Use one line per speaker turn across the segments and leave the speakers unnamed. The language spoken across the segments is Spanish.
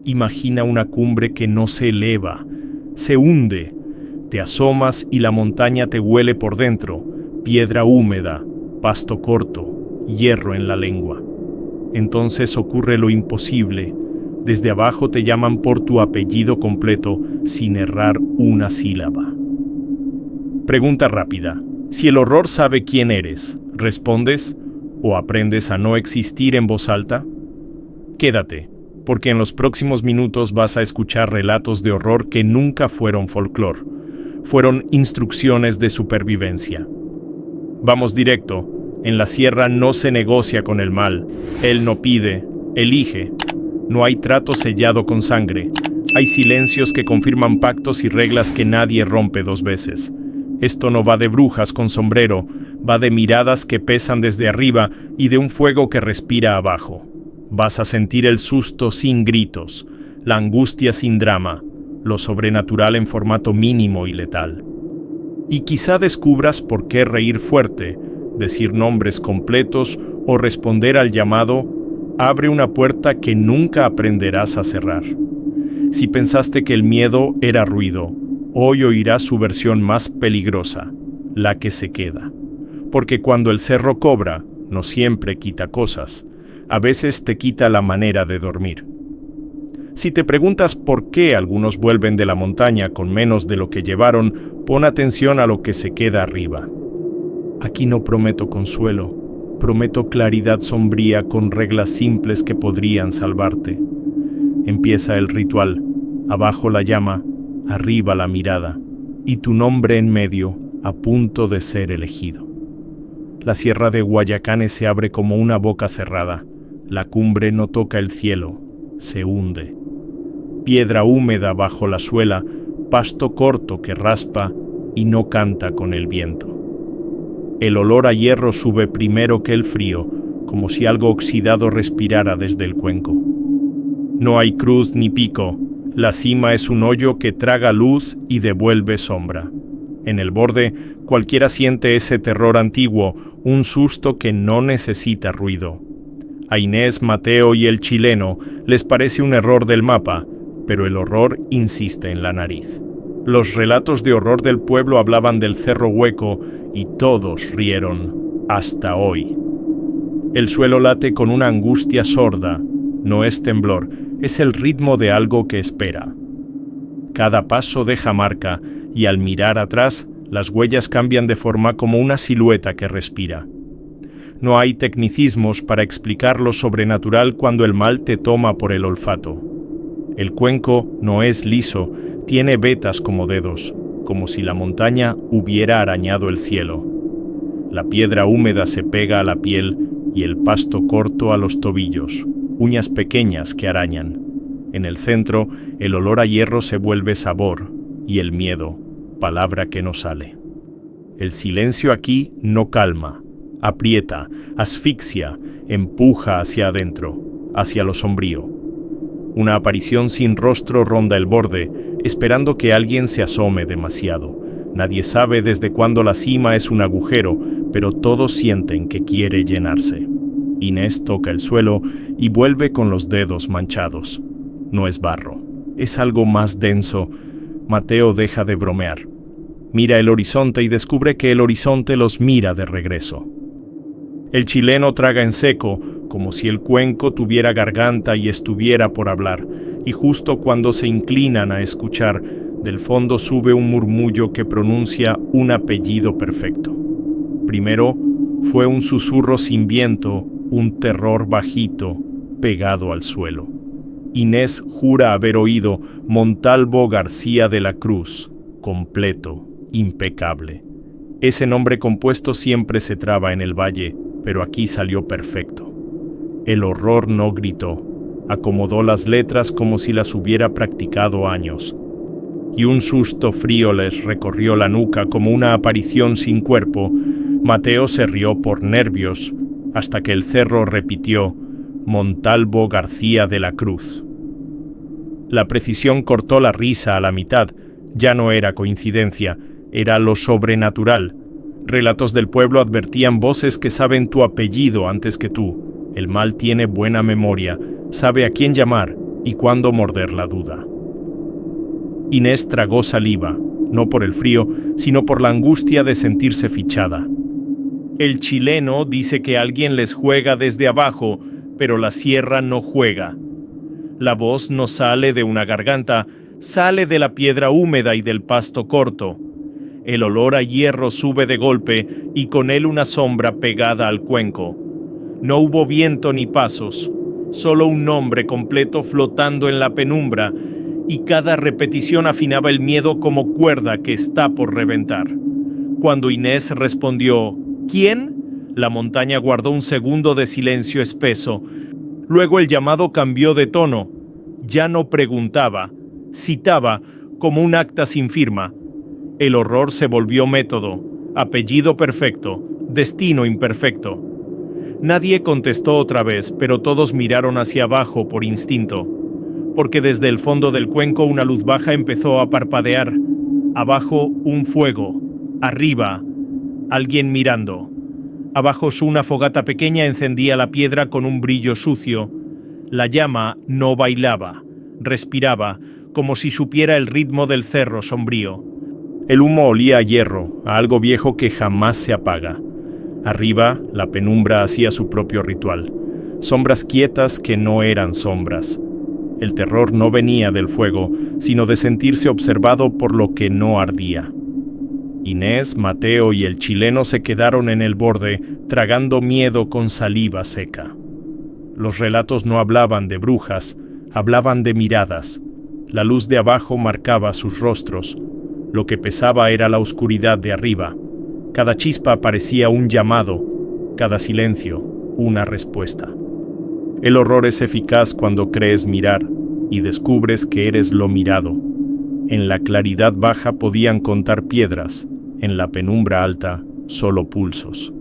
Imagina una cumbre que no se eleva, se hunde. Te asomas y la montaña te huele por dentro, piedra húmeda, pasto corto, hierro en la lengua. Entonces ocurre lo imposible. Desde abajo te llaman por tu apellido completo sin errar una sílaba. Pregunta rápida. Si el horror sabe quién eres, ¿respondes o aprendes a no existir en voz alta? Quédate, porque en los próximos minutos vas a escuchar relatos de horror que nunca fueron folclore. Fueron instrucciones de supervivencia. Vamos directo. En la sierra no se negocia con el mal. Él no pide, elige. No hay trato sellado con sangre. Hay silencios que confirman pactos y reglas que nadie rompe dos veces. Esto no va de brujas con sombrero, va de miradas que pesan desde arriba y de un fuego que respira abajo. Vas a sentir el susto sin gritos, la angustia sin drama, lo sobrenatural en formato mínimo y letal. Y quizá descubras por qué reír fuerte, decir nombres completos o responder al llamado abre una puerta que nunca aprenderás a cerrar. Si pensaste que el miedo era ruido, hoy oirás su versión más peligrosa, la que se queda. Porque cuando el cerro cobra, no siempre quita cosas, a veces te quita la manera de dormir. Si te preguntas por qué algunos vuelven de la montaña con menos de lo que llevaron, pon atención a lo que se queda arriba. Aquí no prometo consuelo, prometo claridad sombría con reglas simples que podrían salvarte. Empieza el ritual, abajo la llama, arriba la mirada, y tu nombre en medio, a punto de ser elegido. La sierra de Guayacane se abre como una boca cerrada, la cumbre no toca el cielo, se hunde. Piedra húmeda bajo la suela, pasto corto que raspa y no canta con el viento. El olor a hierro sube primero que el frío, como si algo oxidado respirara desde el cuenco. No hay cruz ni pico, la cima es un hoyo que traga luz y devuelve sombra. En el borde, cualquiera siente ese terror antiguo, un susto que no necesita ruido. A Inés, Mateo y el chileno les parece un error del mapa, pero el horror insiste en la nariz. Los relatos de horror del pueblo hablaban del cerro hueco y todos rieron, hasta hoy. El suelo late con una angustia sorda, no es temblor, es el ritmo de algo que espera. Cada paso deja marca y al mirar atrás, las huellas cambian de forma como una silueta que respira. No hay tecnicismos para explicar lo sobrenatural cuando el mal te toma por el olfato. El cuenco no es liso, tiene vetas como dedos, como si la montaña hubiera arañado el cielo. La piedra húmeda se pega a la piel y el pasto corto a los tobillos, uñas pequeñas que arañan. En el centro, el olor a hierro se vuelve sabor y el miedo, palabra que no sale. El silencio aquí no calma, aprieta, asfixia, empuja hacia adentro, hacia lo sombrío. Una aparición sin rostro ronda el borde, esperando que alguien se asome demasiado. Nadie sabe desde cuándo la cima es un agujero, pero todos sienten que quiere llenarse. Inés toca el suelo y vuelve con los dedos manchados. No es barro, es algo más denso. Mateo deja de bromear. Mira el horizonte y descubre que el horizonte los mira de regreso. El chileno traga en seco, como si el cuenco tuviera garganta y estuviera por hablar, y justo cuando se inclinan a escuchar, del fondo sube un murmullo que pronuncia un apellido perfecto. Primero fue un susurro sin viento, un terror bajito, pegado al suelo. Inés jura haber oído Montalvo García de la Cruz, completo, impecable. Ese nombre compuesto siempre se traba en el valle, pero aquí salió perfecto. El horror no gritó, acomodó las letras como si las hubiera practicado años. Y un susto frío les recorrió la nuca como una aparición sin cuerpo. Mateo se rió por nervios, hasta que el cerro repitió Montalvo García de la Cruz. La precisión cortó la risa a la mitad, ya no era coincidencia, era lo sobrenatural. Relatos del pueblo advertían voces que saben tu apellido antes que tú. El mal tiene buena memoria, sabe a quién llamar y cuándo morder la duda. Inés tragó saliva, no por el frío, sino por la angustia de sentirse fichada. El chileno dice que alguien les juega desde abajo, pero la sierra no juega. La voz no sale de una garganta, sale de la piedra húmeda y del pasto corto. El olor a hierro sube de golpe y con él una sombra pegada al cuenco. No hubo viento ni pasos, solo un nombre completo flotando en la penumbra, y cada repetición afinaba el miedo como cuerda que está por reventar. Cuando Inés respondió, ¿quién?, la montaña guardó un segundo de silencio espeso. Luego el llamado cambió de tono. Ya no preguntaba, citaba como un acta sin firma. El horror se volvió método, apellido perfecto, destino imperfecto. Nadie contestó otra vez, pero todos miraron hacia abajo por instinto, porque desde el fondo del cuenco una luz baja empezó a parpadear. Abajo un fuego, arriba alguien mirando. Abajo una fogata pequeña encendía la piedra con un brillo sucio. La llama no bailaba, respiraba, como si supiera el ritmo del cerro sombrío. El humo olía a hierro, a algo viejo que jamás se apaga. Arriba, la penumbra hacía su propio ritual. Sombras quietas que no eran sombras. El terror no venía del fuego, sino de sentirse observado por lo que no ardía. Inés, Mateo y el chileno se quedaron en el borde, tragando miedo con saliva seca. Los relatos no hablaban de brujas, hablaban de miradas. La luz de abajo marcaba sus rostros. Lo que pesaba era la oscuridad de arriba. Cada chispa parecía un llamado, cada silencio una respuesta. El horror es eficaz cuando crees mirar y descubres que eres lo mirado. En la claridad baja podían contar piedras, en la penumbra alta solo pulsos.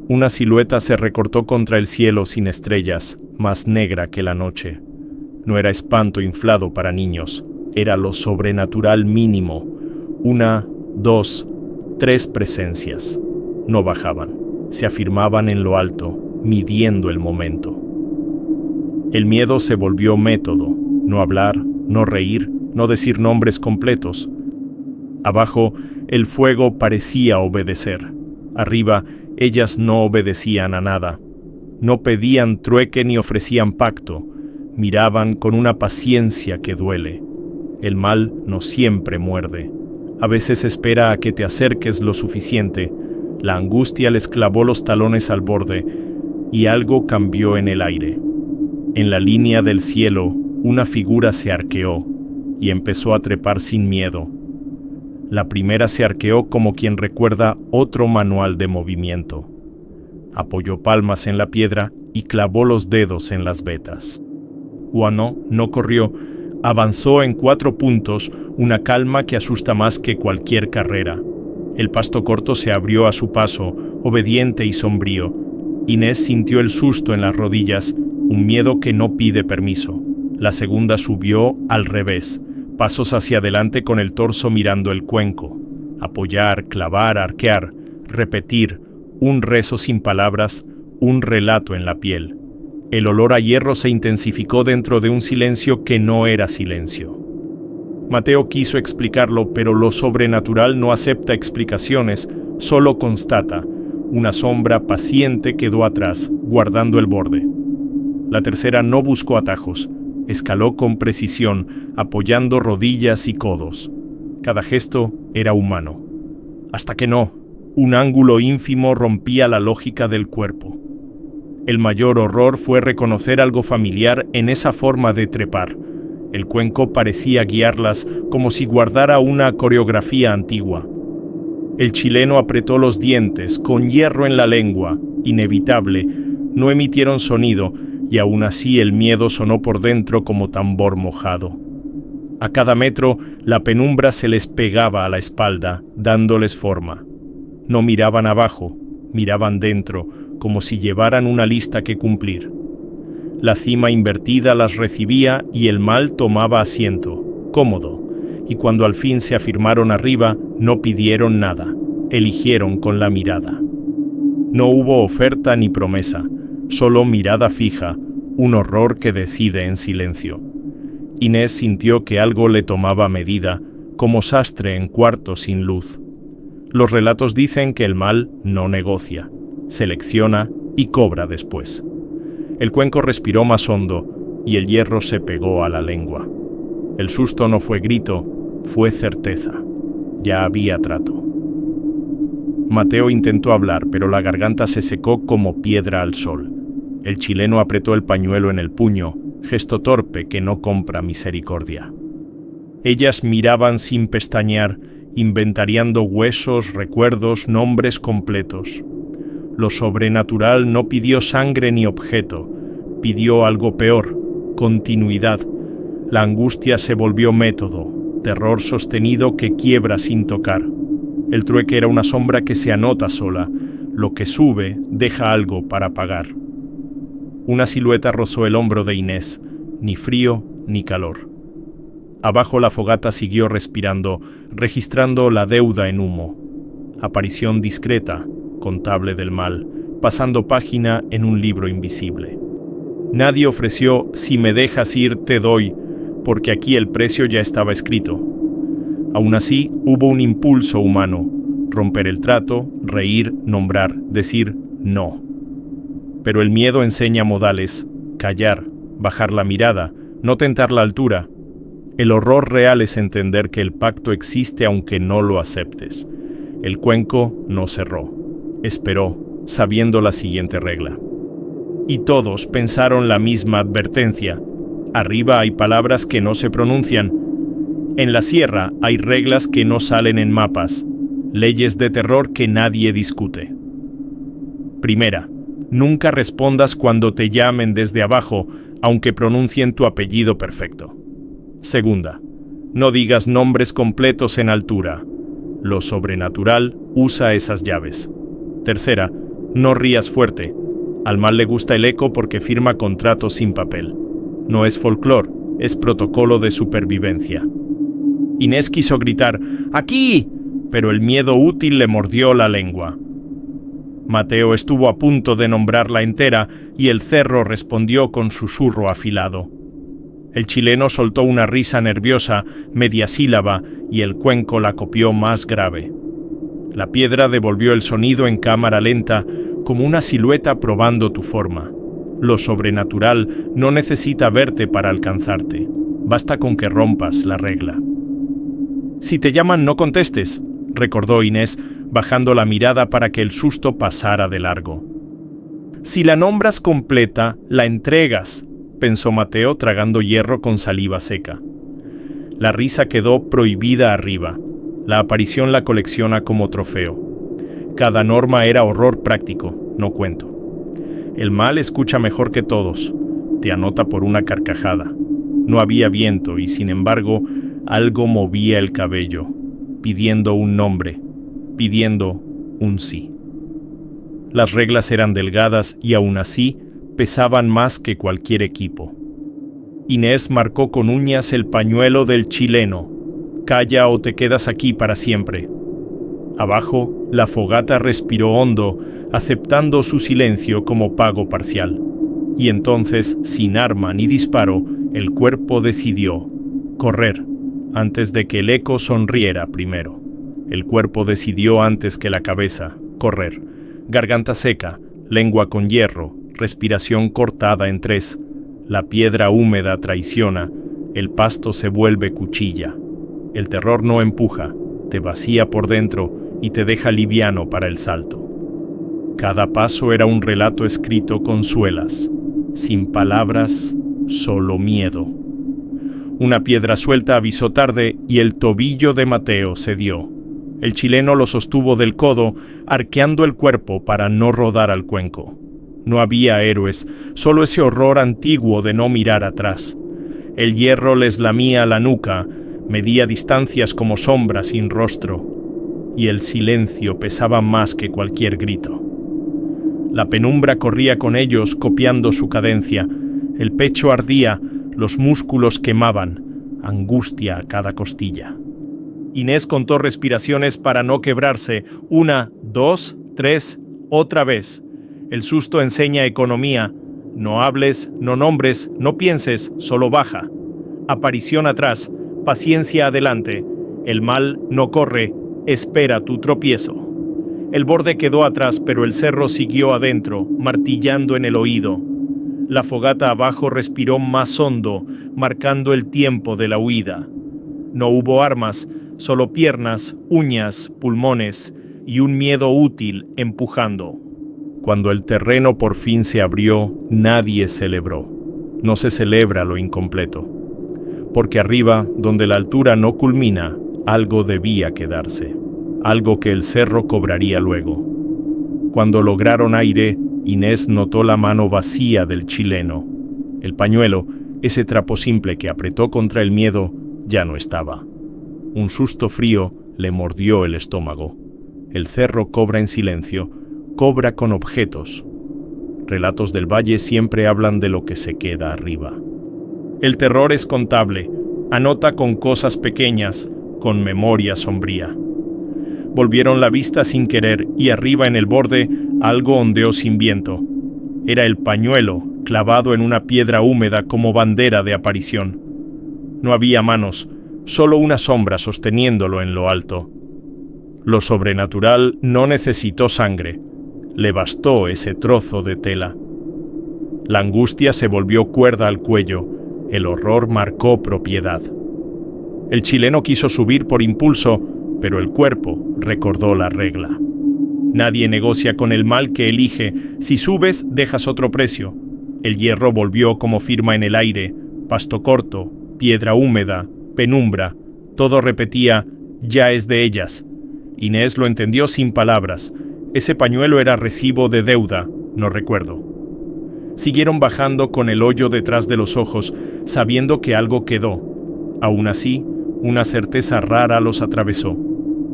Una silueta se recortó contra el cielo sin estrellas, más negra que la noche. No era espanto inflado para niños, era lo sobrenatural mínimo. 1, 2, 3 presencias. No bajaban, se afirmaban en lo alto, midiendo el momento. El miedo se volvió método, no hablar, no reír, no decir nombres completos. Abajo, el fuego parecía obedecer. Arriba, ellas no obedecían a nada. No pedían trueque ni ofrecían pacto. Miraban con una paciencia que duele. El mal no siempre muerde. A veces espera a que te acerques lo suficiente. La angustia les clavó los talones al borde y algo cambió en el aire. En la línea del cielo, una figura se arqueó y empezó a trepar sin miedo. La primera se arqueó como quien recuerda otro manual de movimiento. Apoyó palmas en la piedra y clavó los dedos en las vetas. Guano no corrió, avanzó en 4 puntos, una calma que asusta más que cualquier carrera. El pasto corto se abrió a su paso, obediente y sombrío. Inés sintió el susto en las rodillas, un miedo que no pide permiso. La segunda subió al revés, pasos hacia adelante con el torso mirando el cuenco. Apoyar, clavar, arquear, repetir, un rezo sin palabras, un relato en la piel. El olor a hierro se intensificó dentro de un silencio que no era silencio. Mateo quiso explicarlo, pero lo sobrenatural no acepta explicaciones, solo constata. Una sombra paciente quedó atrás, guardando el borde. La tercera no buscó atajos, escaló con precisión, apoyando rodillas y codos. Cada gesto era humano. Hasta que no, un ángulo ínfimo rompía la lógica del cuerpo. El mayor horror fue reconocer algo familiar en esa forma de trepar. El cuenco parecía guiarlas como si guardara una coreografía antigua. El chileno apretó los dientes, con hierro en la lengua, inevitable. No emitieron sonido, y aún así el miedo sonó por dentro como tambor mojado. A cada metro, la penumbra se les pegaba a la espalda, dándoles forma. No miraban abajo, miraban dentro, como si llevaran una lista que cumplir. La cima invertida las recibía y el mal tomaba asiento, cómodo, y cuando al fin se afirmaron arriba, no pidieron nada, eligieron con la mirada. No hubo oferta ni promesa, solo mirada fija, un horror que decide en silencio. Inés sintió que algo le tomaba medida, como sastre en cuarto sin luz. Los relatos dicen que el mal no negocia, selecciona y cobra después. El cuenco respiró más hondo y el hierro se pegó a la lengua. El susto no fue grito, fue certeza. Ya había trato. Mateo intentó hablar, pero la garganta se secó como piedra al sol. El chileno apretó el pañuelo en el puño, gesto torpe que no compra misericordia. Ellas miraban sin pestañear, inventariando huesos, recuerdos, nombres completos. Lo sobrenatural no pidió sangre ni objeto, pidió algo peor, continuidad. La angustia se volvió método, terror sostenido que quiebra sin tocar. El trueque era una sombra que se anota sola, lo que sube deja algo para pagar. Una silueta rozó el hombro de Inés, ni frío ni calor. Abajo la fogata siguió respirando, registrando la deuda en humo. Aparición discreta, contable del mal, pasando página en un libro invisible. Nadie ofreció «si me dejas ir, te doy», porque aquí el precio ya estaba escrito. Aún así, hubo un impulso humano, romper el trato, reír, nombrar, decir «no». Pero el miedo enseña modales, callar, bajar la mirada, no tentar la altura. El horror real es entender que el pacto existe aunque no lo aceptes. El cuenco no cerró, esperó, sabiendo la siguiente regla. Y todos pensaron la misma advertencia. Arriba hay palabras que no se pronuncian. En la sierra hay reglas que no salen en mapas, leyes de terror que nadie discute. Primera, nunca respondas cuando te llamen desde abajo, aunque pronuncien tu apellido perfecto. Segunda, no digas nombres completos en altura. Lo sobrenatural usa esas llaves. Tercera, no rías fuerte. Al mal le gusta el eco porque firma contratos sin papel. No es folclore, es protocolo de supervivencia. Inés quiso gritar «¡Aquí!», pero el miedo útil le mordió la lengua. Mateo estuvo a punto de nombrarla entera y el cerro respondió con susurro afilado. El chileno soltó una risa nerviosa, media sílaba, y el cuenco la copió más grave. La piedra devolvió el sonido en cámara lenta, como una silueta probando tu forma. Lo sobrenatural no necesita verte para alcanzarte. Basta con que rompas la regla. «Si te llaman, no contestes», recordó Inés, bajando la mirada para que el susto pasara de largo. «Si la nombras completa, la entregas», pensó Mateo tragando hierro con saliva seca. La risa quedó prohibida arriba. La aparición la colecciona como trofeo. Cada norma era horror práctico, no cuento. El mal escucha mejor que todos. Te anota por una carcajada. No había viento y, sin embargo, algo movía el cabello, pidiendo un nombre, pidiendo un sí. Las reglas eran delgadas y aún así pesaban más que cualquier equipo. Inés marcó con uñas el pañuelo del chileno. «Calla o te quedas aquí para siempre». Abajo, la fogata respiró hondo, aceptando su silencio como pago parcial. Y entonces, sin arma ni disparo, el cuerpo decidió correr antes de que el eco sonriera primero. El cuerpo decidió antes que la cabeza correr. Garganta seca, lengua con hierro, respiración cortada en tres. La piedra húmeda traiciona, el pasto se vuelve cuchilla. El terror no empuja, te vacía por dentro y te deja liviano para el salto. Cada paso era un relato escrito con suelas, sin palabras, solo miedo. Una piedra suelta avisó tarde y el tobillo de Mateo cedió. El chileno lo sostuvo del codo, arqueando el cuerpo para no rodar al cuenco. No había héroes, solo ese horror antiguo de no mirar atrás. El hierro les lamía la nuca, medía distancias como sombra sin rostro, y el silencio pesaba más que cualquier grito. La penumbra corría con ellos copiando su cadencia, el pecho ardía, los músculos quemaban, angustia a cada costilla. Inés contó respiraciones para no quebrarse, 1, 2, 3, otra vez. El susto enseña economía, No hables, no nombres, no pienses, solo baja. Aparición atrás, paciencia adelante. El mal no corre, espera tu tropiezo. El borde quedó atrás, pero el cerro siguió adentro, martillando en el oído. La fogata abajo respiró más hondo, marcando el tiempo de la huida. No hubo armas, solo piernas, uñas, pulmones y un miedo útil empujando. Cuando el terreno por fin se abrió, nadie celebró. No se celebra lo incompleto. Porque arriba, donde la altura no culmina, algo debía quedarse. Algo que el cerro cobraría luego. Cuando lograron aire, Inés notó la mano vacía del chileno. El pañuelo, ese trapo simple que apretó contra el miedo, ya no estaba. Un susto frío le mordió el estómago. El cerro cobra en silencio, cobra con objetos. Relatos del valle siempre hablan de lo que se queda arriba. El terror es contable, anota con cosas pequeñas, con memoria sombría. Volvieron la vista sin querer y arriba en el borde algo ondeó sin viento. Era el pañuelo clavado en una piedra húmeda como bandera de aparición. No había manos, solo una sombra sosteniéndolo en lo alto. Lo sobrenatural no necesitó sangre, le bastó ese trozo de tela. La angustia se volvió cuerda al cuello, el horror marcó propiedad. El chileno quiso subir por impulso, pero el cuerpo recordó la regla. Nadie negocia con el mal que elige, si subes dejas otro precio. El hierro volvió como firma en el aire, pasto corto, piedra húmeda, penumbra, todo repetía, ya es de ellas. Inés lo entendió sin palabras, ese pañuelo era recibo de deuda, no recuerdo. Siguieron bajando con el hoyo detrás de los ojos, sabiendo que algo quedó. Aún así, una certeza rara los atravesó.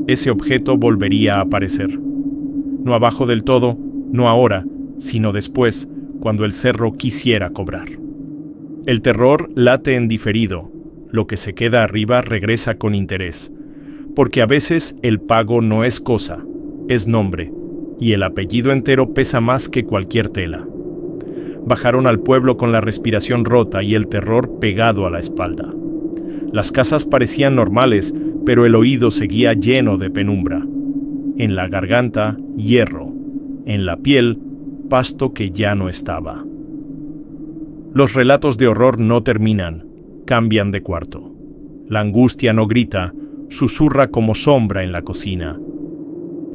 Ese objeto volvería a aparecer. No abajo del todo, no ahora, sino después, cuando el cerro quisiera cobrar. El terror late en diferido, lo que se queda arriba regresa con interés, porque a veces el pago no es cosa, es nombre, y el apellido entero pesa más que cualquier tela. Bajaron al pueblo con la respiración rota y el terror pegado a la espalda. Las casas parecían normales, pero el oído seguía lleno de penumbra. En la garganta, hierro. En la piel, pasto que ya no estaba. Los relatos de horror no terminan, cambian de cuarto. La angustia no grita, susurra como sombra en la cocina.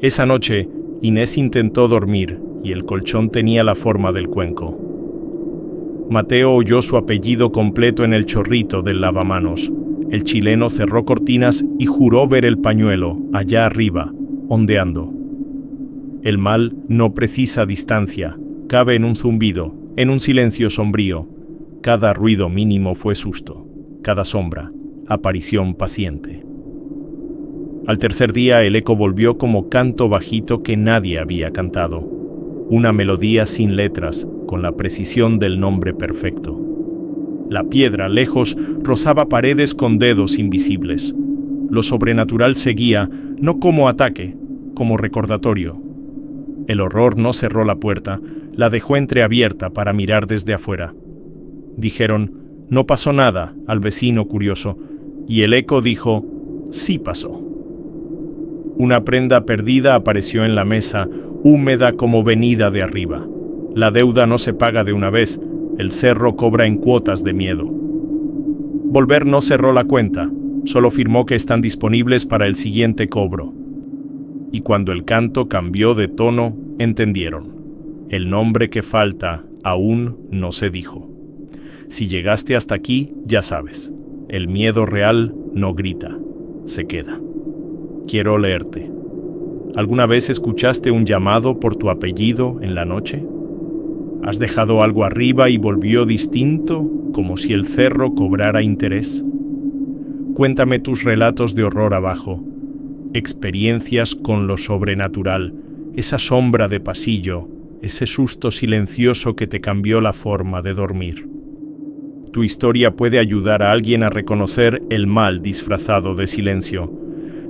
Esa noche, Inés intentó dormir y el colchón tenía la forma del cuenco. Mateo oyó su apellido completo en el chorrito del lavamanos. El chileno cerró cortinas y juró ver el pañuelo, allá arriba, ondeando. El mal no precisa distancia, cabe en un zumbido, en un silencio sombrío. Cada ruido mínimo fue susto, cada sombra, aparición paciente. Al tercer día el eco volvió como canto bajito que nadie había cantado. Una melodía sin letras, con la precisión del nombre perfecto. La piedra, lejos, rozaba paredes con dedos invisibles. Lo sobrenatural seguía, no como ataque, como recordatorio. El horror no cerró la puerta, la dejó entreabierta para mirar desde afuera. Dijeron, no pasó nada, al vecino curioso, y el eco dijo, sí pasó. Una prenda perdida apareció en la mesa, húmeda como venida de arriba. La deuda no se paga de una vez, el cerro cobra en cuotas de miedo. Volver no cerró la cuenta, solo firmó que están disponibles para el siguiente cobro. Y cuando el canto cambió de tono, entendieron. El nombre que falta aún no se dijo. Si llegaste hasta aquí, ya sabes, el miedo real no grita, se queda. Quiero leerte. ¿Alguna vez escuchaste un llamado por tu apellido en la noche? ¿Has dejado algo arriba y volvió distinto, como si el cerro cobrara interés? Cuéntame tus relatos de horror abajo, experiencias con lo sobrenatural, esa sombra de pasillo, ese susto silencioso que te cambió la forma de dormir. Tu historia puede ayudar a alguien a reconocer el mal disfrazado de silencio.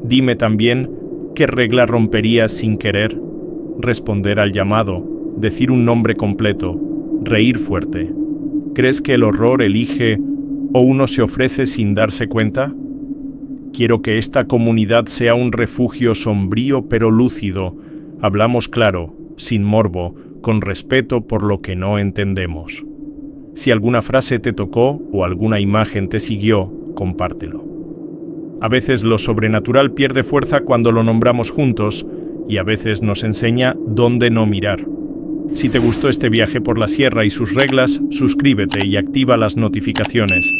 Dime también, ¿qué regla romperías sin querer? Responder al llamado, decir un nombre completo, reír fuerte. ¿Crees que el horror elige o uno se ofrece sin darse cuenta? Quiero que esta comunidad sea un refugio sombrío pero lúcido. Hablamos claro, sin morbo, con respeto por lo que no entendemos. Si alguna frase te tocó o alguna imagen te siguió, compártelo. A veces lo sobrenatural pierde fuerza cuando lo nombramos juntos y a veces nos enseña dónde no mirar. Si te gustó este viaje por la sierra y sus reglas, suscríbete y activa las notificaciones.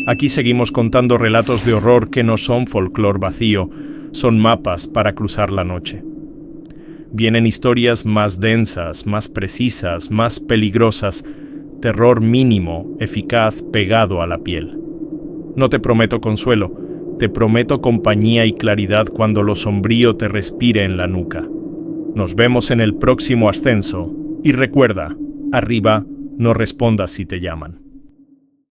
Aquí seguimos contando relatos de horror que no son folclore vacío, son mapas para cruzar la noche. Vienen historias más densas, más precisas, más peligrosas, terror mínimo, eficaz, pegado a la piel. No te prometo consuelo, te prometo compañía y claridad cuando lo sombrío te respire en la nuca. Nos vemos en el próximo ascenso y recuerda, arriba, no respondas si te llaman.